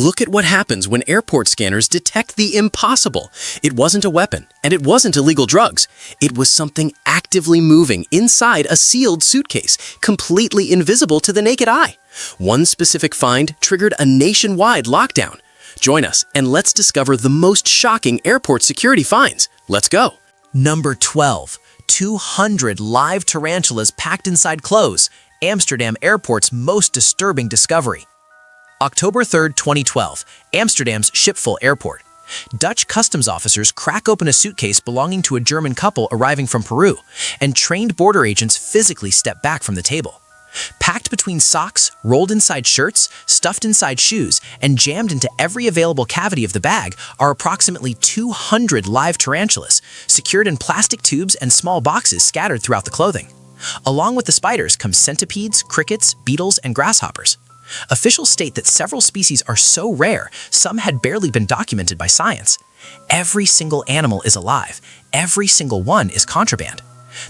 Look at what happens when airport scanners detect the impossible. It wasn't a weapon, and it wasn't illegal drugs. It was something actively moving inside a sealed suitcase, completely invisible to the naked eye. One specific find triggered a nationwide lockdown. Join us and let's discover the most shocking airport security finds. Let's go. Number 12. 200 live tarantulas packed inside clothes. Amsterdam Airport's most disturbing discovery. October 3, 2012, Amsterdam's Schiphol Airport. Dutch customs officers crack open a suitcase belonging to a German couple arriving from Peru, and trained border agents physically step back from the table. Packed between socks, rolled inside shirts, stuffed inside shoes, and jammed into every available cavity of the bag are approximately 200 live tarantulas, secured in plastic tubes and small boxes scattered throughout the clothing. Along with the spiders come centipedes, crickets, beetles, and grasshoppers. Officials state that several species are so rare, some had barely been documented by science. Every single animal is alive. Every single one is contraband.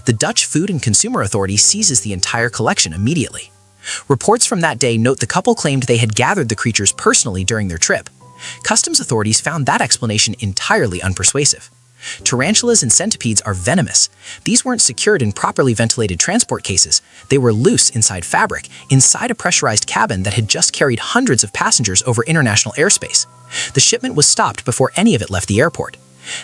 The Dutch Food and Consumer Authority seizes the entire collection immediately. Reports from that day note the couple claimed they had gathered the creatures personally during their trip. Customs authorities found that explanation entirely unpersuasive. Tarantulas and centipedes are venomous. These weren't secured in properly ventilated transport cases. They were loose inside fabric, inside a pressurized cabin that had just carried hundreds of passengers over international airspace. The shipment was stopped before any of it left the airport.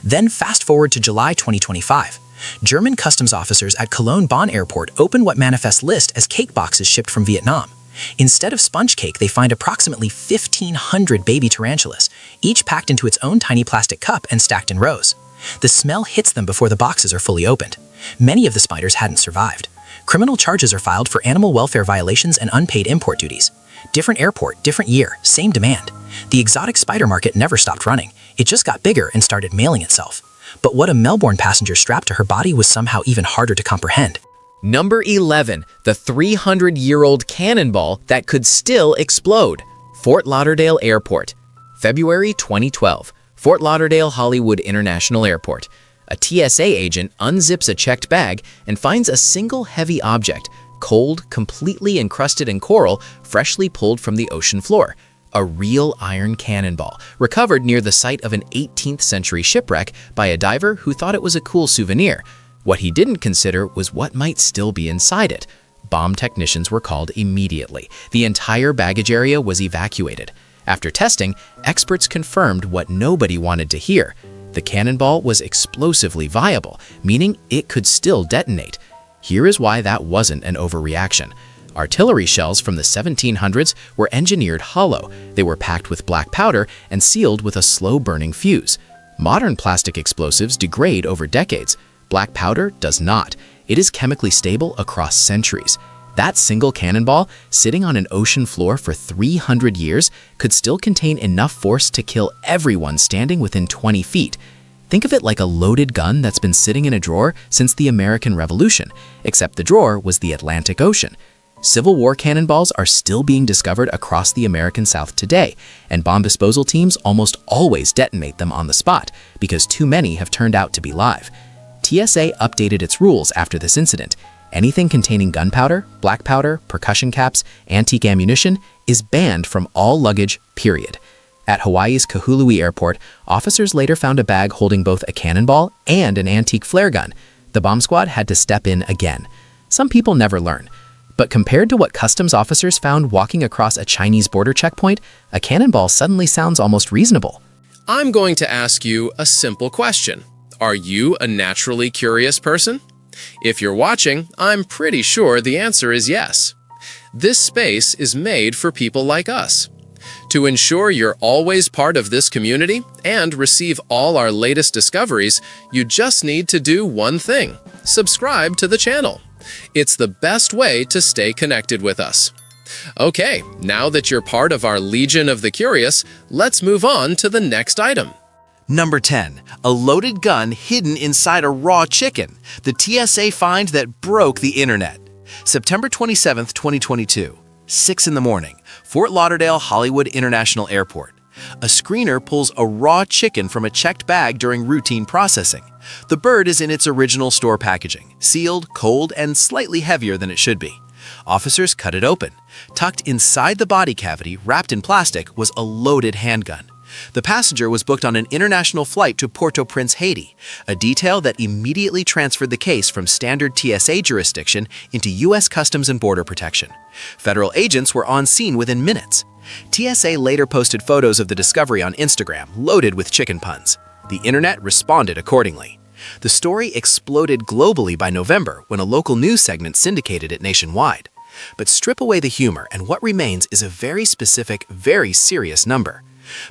Then fast forward to July 2025. German customs officers at Cologne-Bonn Airport open what manifests list as cake boxes shipped from Vietnam. Instead of sponge cake, they find approximately 1,500 baby tarantulas, each packed into its own tiny plastic cup and stacked in rows. The smell hits them before the boxes are fully opened. Many of the spiders hadn't survived. Criminal charges are filed for animal welfare violations and unpaid import duties. Different airport, different year, same demand. The exotic spider market never stopped running. It just got bigger and started mailing itself. But what a Melbourne passenger strapped to her body was somehow even harder to comprehend. Number 11. The 300-year-old cannonball that could still explode. Fort Lauderdale Airport. February 2012. Fort Lauderdale Hollywood International Airport. A TSA agent unzips a checked bag and finds a single heavy object, cold, completely encrusted in coral, freshly pulled from the ocean floor. A real iron cannonball, recovered near the site of an 18th century shipwreck by a diver who thought it was a cool souvenir. What he didn't consider was what might still be inside it. Bomb technicians were called immediately. The entire baggage area was evacuated. After testing, experts confirmed what nobody wanted to hear. The cannonball was explosively viable, meaning it could still detonate. Here is why that wasn't an overreaction. Artillery shells from the 1700s were engineered hollow. They were packed with black powder and sealed with a slow-burning fuse. Modern plastic explosives degrade over decades. Black powder does not. It is chemically stable across centuries. That single cannonball, sitting on an ocean floor for 300 years, could still contain enough force to kill everyone standing within 20 feet. Think of it like a loaded gun that's been sitting in a drawer since the American Revolution, except the drawer was the Atlantic Ocean. Civil War cannonballs are still being discovered across the American South today, and bomb disposal teams almost always detonate them on the spot because too many have turned out to be live. TSA updated its rules after this incident. Anything containing gunpowder, black powder, percussion caps, antique ammunition is banned from all luggage, period. At Hawaii's Kahului Airport, officers later found a bag holding both a cannonball and an antique flare gun. The bomb squad had to step in again. Some people never learn. But compared to what customs officers found walking across a Chinese border checkpoint, a cannonball suddenly sounds almost reasonable. I'm going to ask you a simple question. Are you a naturally curious person? If you're watching, I'm pretty sure the answer is yes. This space is made for people like us. To ensure you're always part of this community and receive all our latest discoveries, you just need to do one thing: subscribe to the channel. It's the best way to stay connected with us. Okay, now that you're part of our Legion of the Curious, let's move on to the next item. Number 10. A loaded gun hidden inside a raw chicken. The TSA find that broke the internet. September 27, 2022. 6 in the morning. Fort Lauderdale Hollywood International Airport. A screener pulls a raw chicken from a checked bag during routine processing. The bird is in its original store packaging, sealed, cold, and slightly heavier than it should be. Officers cut it open. Tucked inside the body cavity, wrapped in plastic, was a loaded handgun. The passenger was booked on an international flight to Port-au-Prince, Haiti, a detail that immediately transferred the case from standard TSA jurisdiction into U.S. Customs and Border Protection. Federal agents were on scene within minutes. TSA later posted photos of the discovery on Instagram, loaded with chicken puns. The internet responded accordingly. The story exploded globally by November when a local news segment syndicated it nationwide. But strip away the humor and what remains is a very specific, very serious number.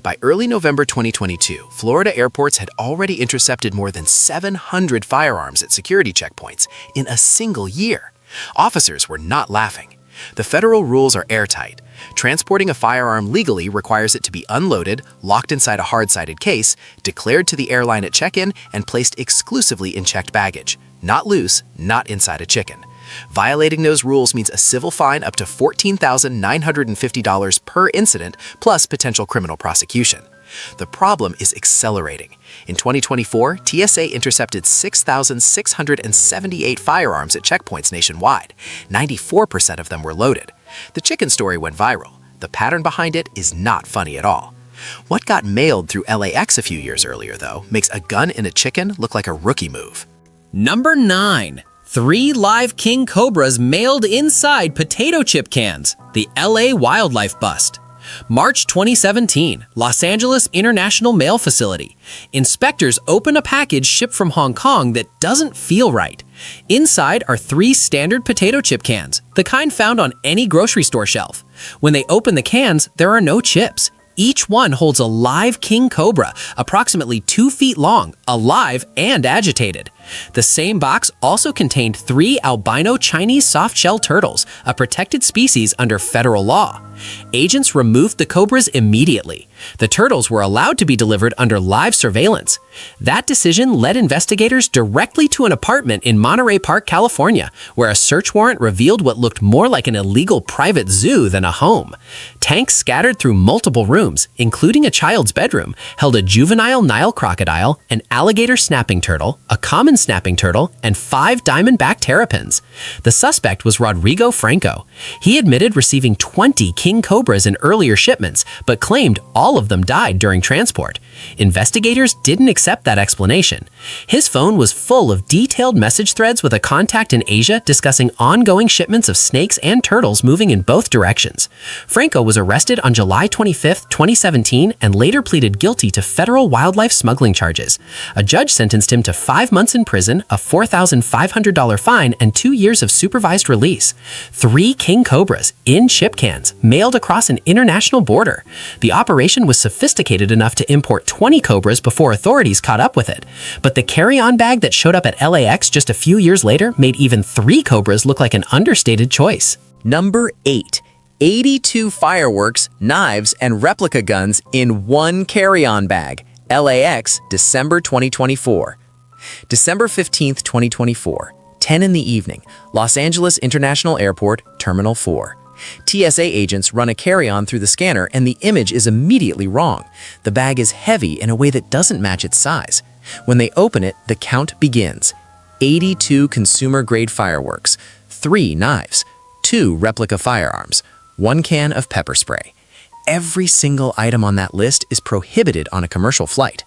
By early November 2022, Florida airports had already intercepted more than 700 firearms at security checkpoints in a single year. Officers were not laughing. The federal rules are airtight. Transporting a firearm legally requires it to be unloaded, locked inside a hard-sided case, declared to the airline at check-in, and placed exclusively in checked baggage. Not loose, not inside a chicken. Violating those rules means a civil fine up to $14,950 per incident, plus potential criminal prosecution. The problem is accelerating. In 2024, TSA intercepted 6,678 firearms at checkpoints nationwide. 94% of them were loaded. The chicken story went viral. The pattern behind it is not funny at all. What got mailed through LAX a few years earlier, though, makes a gun in a chicken look like a rookie move. Number 9. 3 live king cobras mailed inside potato chip cans. The LA wildlife bust. March 2017, Los Angeles International Mail Facility. Inspectors open a package shipped from Hong Kong that doesn't feel right. Inside are 3 standard potato chip cans, the kind found on any grocery store shelf. When they open the cans, there are no chips. Each one holds a live king cobra, approximately 2 feet long, alive and agitated. The same box also contained 3 albino Chinese soft-shell turtles, a protected species under federal law. Agents removed the cobras immediately. The turtles were allowed to be delivered under live surveillance. That decision led investigators directly to an apartment in Monterey Park, California, where a search warrant revealed what looked more like an illegal private zoo than a home. Tanks scattered through multiple rooms, including a child's bedroom, held a juvenile Nile crocodile, an alligator snapping turtle, a common snapping turtle, and 5 diamondback terrapins. The suspect was Rodrigo Franco. He admitted receiving 20 king cobras in earlier shipments, but claimed all of them died during transport. Investigators didn't accept that explanation. His phone was full of detailed message threads with a contact in Asia discussing ongoing shipments of snakes and turtles moving in both directions. Franco was arrested on July 25, 2017, and later pleaded guilty to federal wildlife smuggling charges. A judge sentenced him to 5 months in prison, a $4,500 fine, and 2 years of supervised release. 3 king cobras in chip cans mailed across an international border. The operation was sophisticated enough to import 20 cobras before authorities caught up with it. But the carry-on bag that showed up at LAX just a few years later made even 3 cobras look like an understated choice. Number 8. 82 fireworks, knives, and replica guns in one carry-on bag. LAX, December 2024. December 15, 2024, 10 in the evening, Los Angeles International Airport, Terminal 4. TSA agents run a carry-on through the scanner and the image is immediately wrong. The bag is heavy in a way that doesn't match its size. When they open it, the count begins. 82 consumer-grade fireworks, 3 knives, 2 replica firearms, 1 can of pepper spray. Every single item on that list is prohibited on a commercial flight.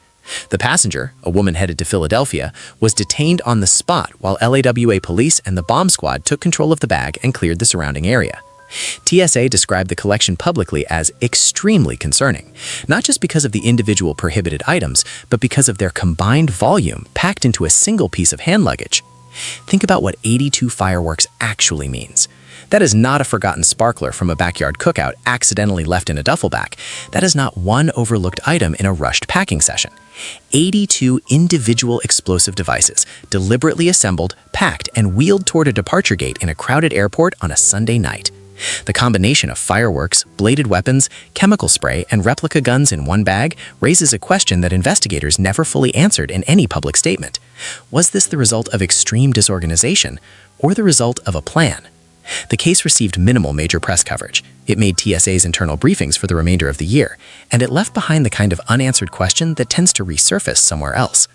The passenger, a woman headed to Philadelphia, was detained on the spot while LAWA police and the bomb squad took control of the bag and cleared the surrounding area. TSA described the collection publicly as extremely concerning, not just because of the individual prohibited items, but because of their combined volume packed into a single piece of hand luggage. Think about what 82 fireworks actually means. That is not a forgotten sparkler from a backyard cookout accidentally left in a duffel bag. That is not one overlooked item in a rushed packing session. 82 individual explosive devices, deliberately assembled, packed, and wheeled toward a departure gate in a crowded airport on a Sunday night. The combination of fireworks, bladed weapons, chemical spray, and replica guns in one bag raises a question that investigators never fully answered in any public statement. Was this the result of extreme disorganization, or the result of a plan? The case received minimal major press coverage. It made TSA's internal briefings for the remainder of the year, and it left behind the kind of unanswered question that tends to resurface somewhere else.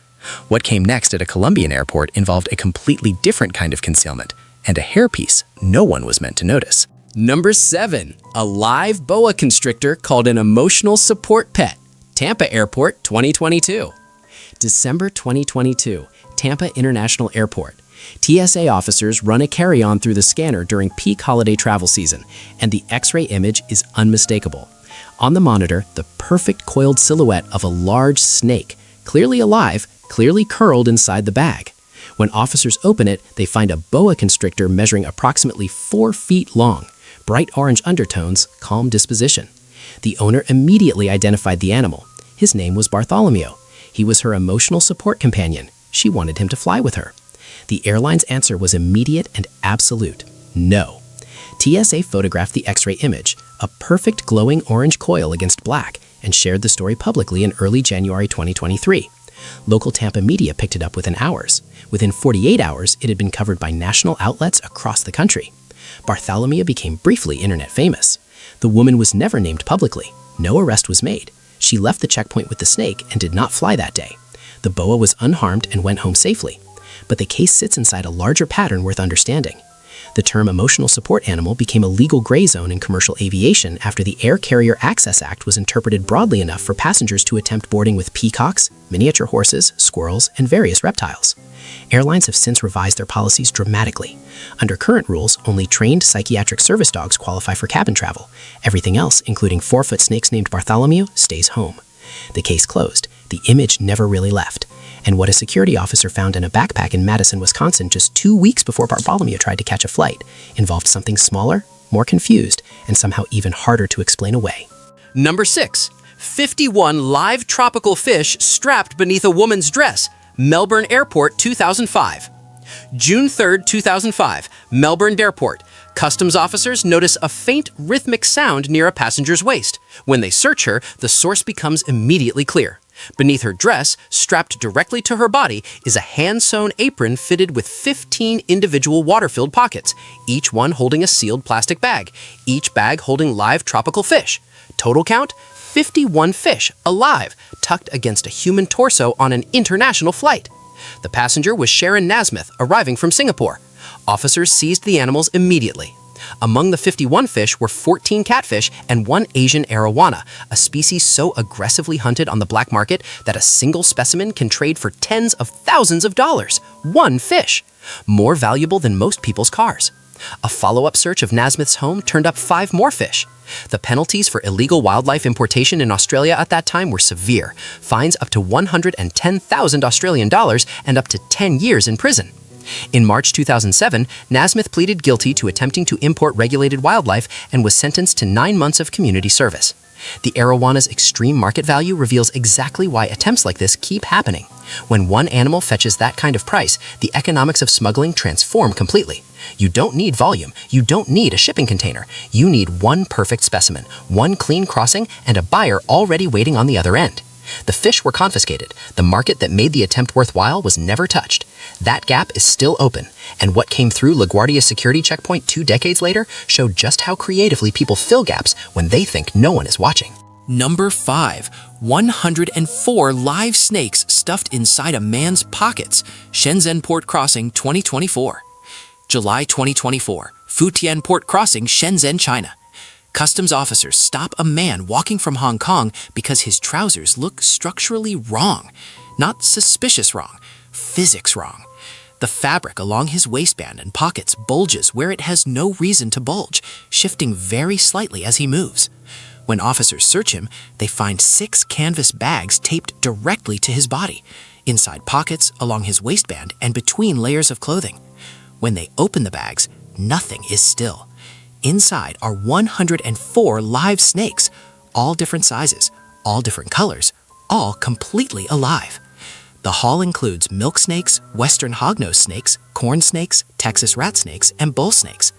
What came next at a Colombian airport involved a completely different kind of concealment, and a hairpiece no one was meant to notice. Number 7. A live boa constrictor called an emotional support pet. Tampa Airport, 2022. December 2022, Tampa International Airport. TSA officers run a carry-on through the scanner during peak holiday travel season, and the X-ray image is unmistakable. On the monitor, the perfect coiled silhouette of a large snake, clearly alive, clearly curled inside the bag. When officers open it, they find a boa constrictor measuring approximately 4 feet long, bright orange undertones, calm disposition. The owner immediately identified the animal. His name was Bartholomew. He was her emotional support companion. She wanted him to fly with her. The airline's answer was immediate and absolute: no. TSA photographed the X-ray image, a perfect glowing orange coil against black, and shared the story publicly in early January 2023. Local Tampa media picked it up within hours. Within 48 hours, it had been covered by national outlets across the country. Bartholomew became briefly internet famous. The woman was never named publicly. No arrest was made. She left the checkpoint with the snake and did not fly that day. The boa was unharmed and went home safely. But the case sits inside a larger pattern worth understanding. The term emotional support animal became a legal gray zone in commercial aviation after the Air Carrier Access Act was interpreted broadly enough for passengers to attempt boarding with peacocks, miniature horses, squirrels, and various reptiles. Airlines have since revised their policies dramatically. Under current rules, only trained psychiatric service dogs qualify for cabin travel. Everything else, including 4-foot snakes named Bartholomew, stays home. The case closed. The image never really left. And what a security officer found in a backpack in Madison, Wisconsin just 2 weeks before Bartholomew tried to catch a flight involved something smaller, more confused, and somehow even harder to explain away. Number 6. 51 live tropical fish strapped beneath a woman's dress. Melbourne Airport, 2005. June 3, 2005, Melbourne Airport. Customs officers notice a faint rhythmic sound near a passenger's waist. When they search her, the source becomes immediately clear. Beneath her dress, strapped directly to her body, is a hand-sewn apron fitted with 15 individual water-filled pockets, each one holding a sealed plastic bag, each bag holding live tropical fish. Total count: 51 fish, alive, tucked against a human torso on an international flight. The passenger was Sharon Nasmith, arriving from Singapore. Officers seized the animals immediately. Among the 51 fish were 14 catfish and 1 Asian arowana, a species so aggressively hunted on the black market that a single specimen can trade for tens of thousands of dollars. 1 fish! More valuable than most people's cars. A follow-up search of Nasmith's home turned up 5 more fish. The penalties for illegal wildlife importation in Australia at that time were severe, fines up to 110,000 Australian dollars and up to 10 years in prison. In March 2007, Nasmith pleaded guilty to attempting to import regulated wildlife and was sentenced to 9 months of community service. The arowana's extreme market value reveals exactly why attempts like this keep happening. When one animal fetches that kind of price, the economics of smuggling transform completely. You don't need volume, you don't need a shipping container. You need one perfect specimen, one clean crossing, and a buyer already waiting on the other end. The fish were confiscated. The market that made the attempt worthwhile was never touched. That gap is still open, and what came through LaGuardia security checkpoint 2 decades later showed just how creatively people fill gaps when they think no one is watching. Number 5. 104 live snakes stuffed inside a man's pockets. Shenzhen Port Crossing, 2024. July 2024. Futian Port Crossing, Shenzhen, China. Customs officers stop a man walking from Hong Kong because his trousers look structurally wrong. Not suspicious wrong, physics wrong. The fabric along his waistband and pockets bulges where it has no reason to bulge, shifting very slightly as he moves. When officers search him, they find 6 canvas bags taped directly to his body, inside pockets, along his waistband, and between layers of clothing. When they open the bags, nothing is still. Inside are 104 live snakes, all different sizes, all different colors, all completely alive. The haul includes milk snakes, western hognose snakes, corn snakes, Texas rat snakes, and bull snakes.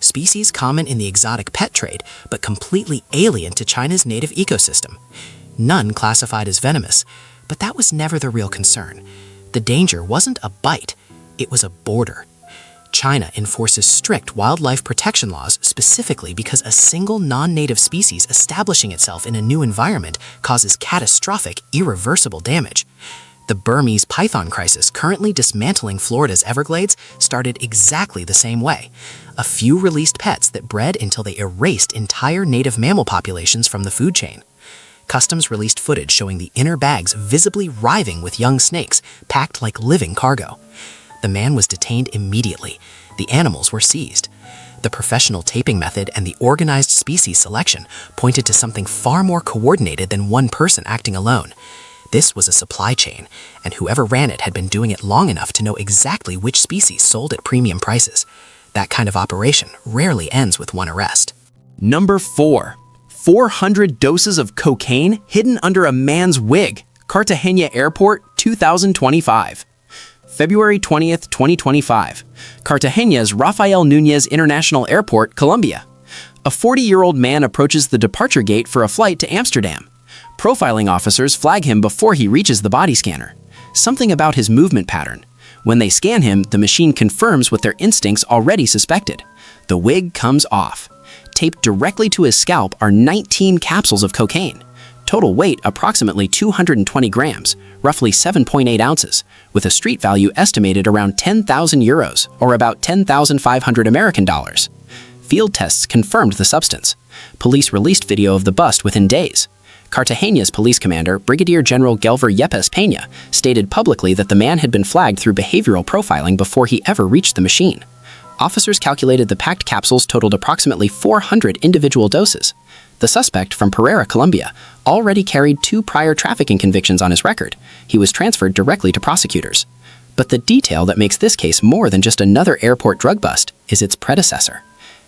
Species common in the exotic pet trade, but completely alien to China's native ecosystem. None classified as venomous, but that was never the real concern. The danger wasn't a bite, it was a border. China enforces strict wildlife protection laws specifically because a single non-native species establishing itself in a new environment causes catastrophic, irreversible damage. The Burmese python crisis currently dismantling Florida's Everglades started exactly the same way. A few released pets that bred until they erased entire native mammal populations from the food chain. Customs released footage showing the inner bags visibly writhing with young snakes packed like living cargo. The man was detained immediately. The animals were seized. The professional taping method and the organized species selection pointed to something far more coordinated than one person acting alone. This was a supply chain, and whoever ran it had been doing it long enough to know exactly which species sold at premium prices. That kind of operation rarely ends with one arrest. Number 4. 400 doses of cocaine hidden under a man's wig. Cartagena Airport, 2025. February 20th, 2025. Cartagena's Rafael Núñez International Airport, Colombia. A 40-year-old man approaches the departure gate for a flight to Amsterdam. Profiling officers flag him before he reaches the body scanner. Something about his movement pattern. When they scan him, the machine confirms what their instincts already suspected. The wig comes off. Taped directly to his scalp are 19 capsules of cocaine. Total weight approximately 220 grams, roughly 7.8 ounces, with a street value estimated around 10,000 euros, or about 10,500 American dollars. Field tests confirmed the substance. Police released video of the bust within days. Cartagena's police commander, Brigadier General Gelver Yepes Peña, stated publicly that the man had been flagged through behavioral profiling before he ever reached the machine. Officers calculated the packed capsules totaled approximately 400 individual doses. The suspect from Pereira, Colombia, already carried 2 prior trafficking convictions on his record. He was transferred directly to prosecutors. But the detail that makes this case more than just another airport drug bust is its predecessor.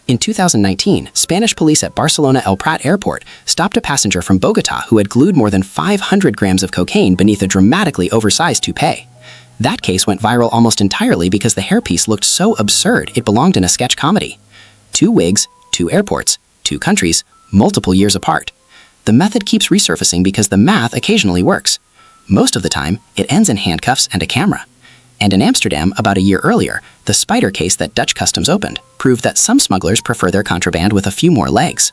In 2019, Spanish police at Barcelona El Prat Airport stopped a passenger from Bogota who had glued more than 500 grams of cocaine beneath a dramatically oversized toupee. That case went viral almost entirely because the hairpiece looked so absurd it belonged in a sketch comedy. 2 wigs, 2 airports, 2 countries, multiple years apart. The method keeps resurfacing because the math occasionally works. Most of the time, it ends in handcuffs and a camera. And in Amsterdam, about a year earlier, the spider case that Dutch customs opened proved that some smugglers prefer their contraband with a few more legs.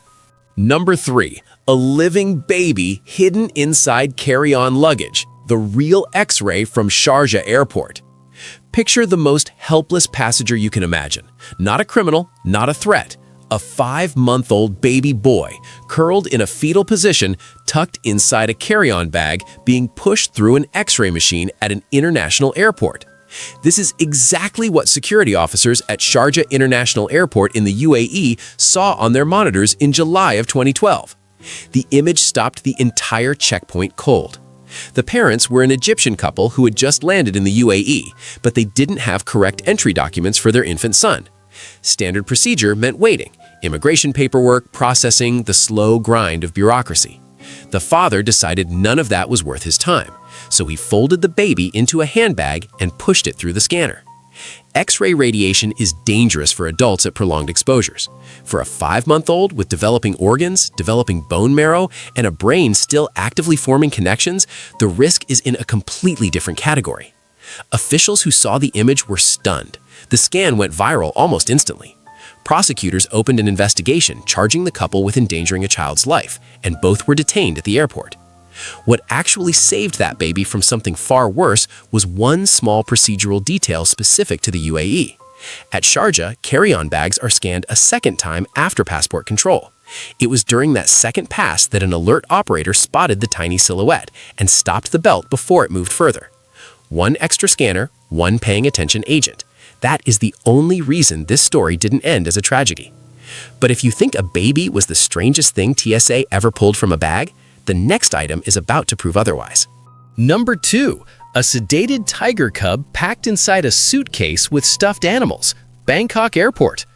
Number 3. A living baby hidden inside carry-on luggage. The real X-ray from Sharjah Airport. Picture the most helpless passenger you can imagine. Not a criminal, not a threat. A 5-month-old baby boy, curled in a fetal position, tucked inside a carry-on bag, being pushed through an X-ray machine at an international airport. This is exactly what security officers at Sharjah International Airport in the UAE saw on their monitors in July of 2012. The image stopped the entire checkpoint cold. The parents were an Egyptian couple who had just landed in the UAE, but they didn't have correct entry documents for their infant son. Standard procedure meant waiting, immigration paperwork, processing, the slow grind of bureaucracy. The father decided none of that was worth his time, so he folded the baby into a handbag and pushed it through the scanner. X-ray radiation is dangerous for adults at prolonged exposures. For a 5-month-old with developing organs, developing bone marrow, and a brain still actively forming connections, the risk is in a completely different category. Officials who saw the image were stunned. The scan went viral almost instantly. Prosecutors opened an investigation charging the couple with endangering a child's life, and both were detained at the airport. What actually saved that baby from something far worse was one small procedural detail specific to the UAE. At Sharjah, carry-on bags are scanned a second time after passport control. It was during that second pass that an alert operator spotted the tiny silhouette and stopped the belt before it moved further. One extra scanner, one paying attention agent. That is the only reason this story didn't end as a tragedy. But if you think a baby was the strangest thing TSA ever pulled from a bag, the next item is about to prove otherwise. Number 2. A sedated tiger cub packed inside a suitcase with stuffed animals. Bangkok Airport.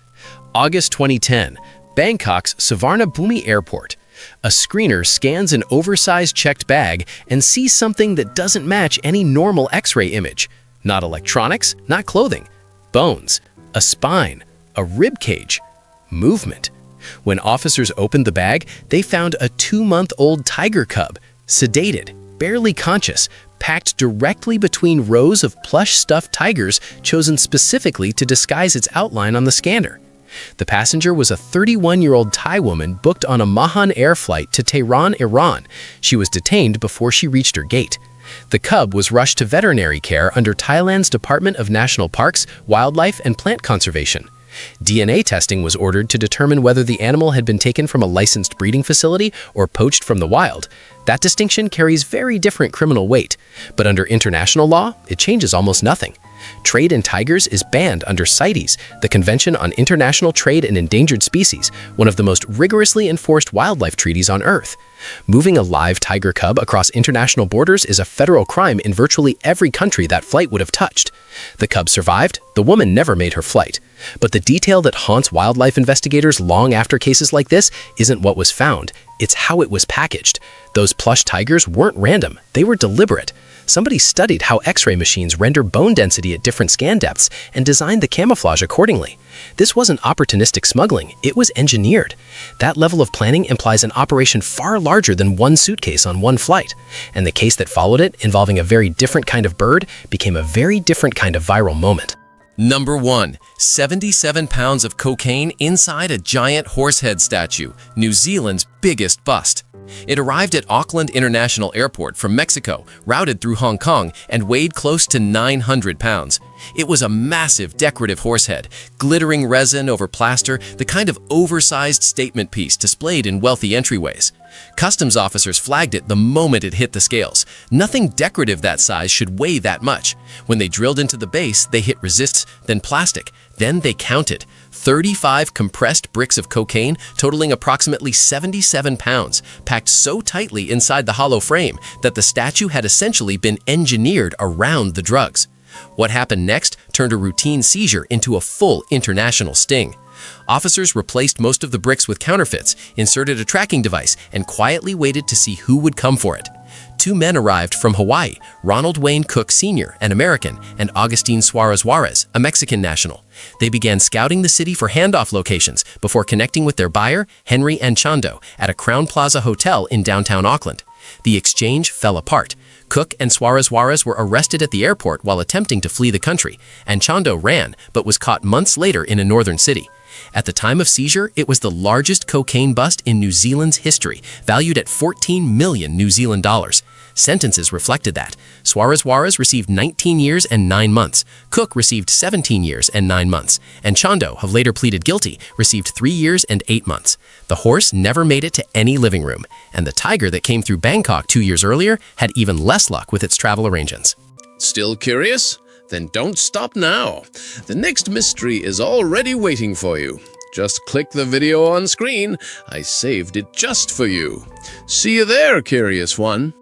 August 2010. Bangkok's Suvarnabhumi Airport. A screener scans an oversized checked bag and sees something that doesn't match any normal X-ray image. Not electronics, not clothing. Bones, a spine, a rib cage, movement. When officers opened the bag, they found a 2-month-old tiger cub, sedated, barely conscious, packed directly between rows of plush stuffed tigers chosen specifically to disguise its outline on the scanner. The passenger was a 31-year-old Thai woman booked on a Mahan Air flight to Tehran, Iran. She was detained before she reached her gate. The cub was rushed to veterinary care under Thailand's Department of National Parks, Wildlife and Plant Conservation. DNA testing was ordered to determine whether the animal had been taken from a licensed breeding facility or poached from the wild. That distinction carries very different criminal weight, but under international law, it changes almost nothing. Trade in tigers is banned under CITES, the Convention on International Trade in Endangered Species, one of the most rigorously enforced wildlife treaties on Earth. Moving a live tiger cub across international borders is a federal crime in virtually every country that flight would have touched. The cub survived, the woman never made her flight. But the detail that haunts wildlife investigators long after cases like this isn't what was found, it's how it was packaged. Those plush tigers weren't random, they were deliberate. Somebody studied how X-ray machines render bone density at different scan depths and designed the camouflage accordingly. This wasn't opportunistic smuggling, it was engineered. That level of planning implies an operation far larger than one suitcase on one flight. And the case that followed it, involving a very different kind of bird, became a very different kind of viral moment. Number 1. 77 pounds of cocaine inside a giant horsehead statue, New Zealand's biggest bust. It arrived at Auckland International Airport from Mexico, routed through Hong Kong, and weighed close to 900 pounds. It was a massive decorative horsehead, glittering resin over plaster, the kind of oversized statement piece displayed in wealthy entryways. Customs officers flagged it the moment it hit the scales. Nothing decorative that size should weigh that much. When they drilled into the base, they hit resists, then plastic. Then they counted. 35 compressed bricks of cocaine totaling approximately 77 pounds, packed so tightly inside the hollow frame that the statue had essentially been engineered around the drugs. What happened next turned a routine seizure into a full international sting. Officers replaced most of the bricks with counterfeits, inserted a tracking device, and quietly waited to see who would come for it. 2 men arrived from Hawaii, Ronald Wayne Cook Sr., an American, and Agustin Suarez Juarez, a Mexican national. They began scouting the city for handoff locations before connecting with their buyer, Henry Anchondo, at a Crowne Plaza hotel in downtown Auckland. The exchange fell apart. Cook and Suarez Juarez were arrested at the airport while attempting to flee the country. Anchondo ran, but was caught months later in a northern city. At the time of seizure, it was the largest cocaine bust in New Zealand's history, valued at 14 million New Zealand dollars. Sentences reflected that. Suarez Juarez received 19 years and 9 months. Cook received 17 years and 9 months. And Chondo, who later pleaded guilty, received 3 years and 8 months. The horse never made it to any living room. And the tiger that came through Bangkok 2 years earlier had even less luck with its travel arrangements. Still curious? Then don't stop now. The next mystery is already waiting for you. Just click the video on screen. I saved it just for you. See you there, curious one.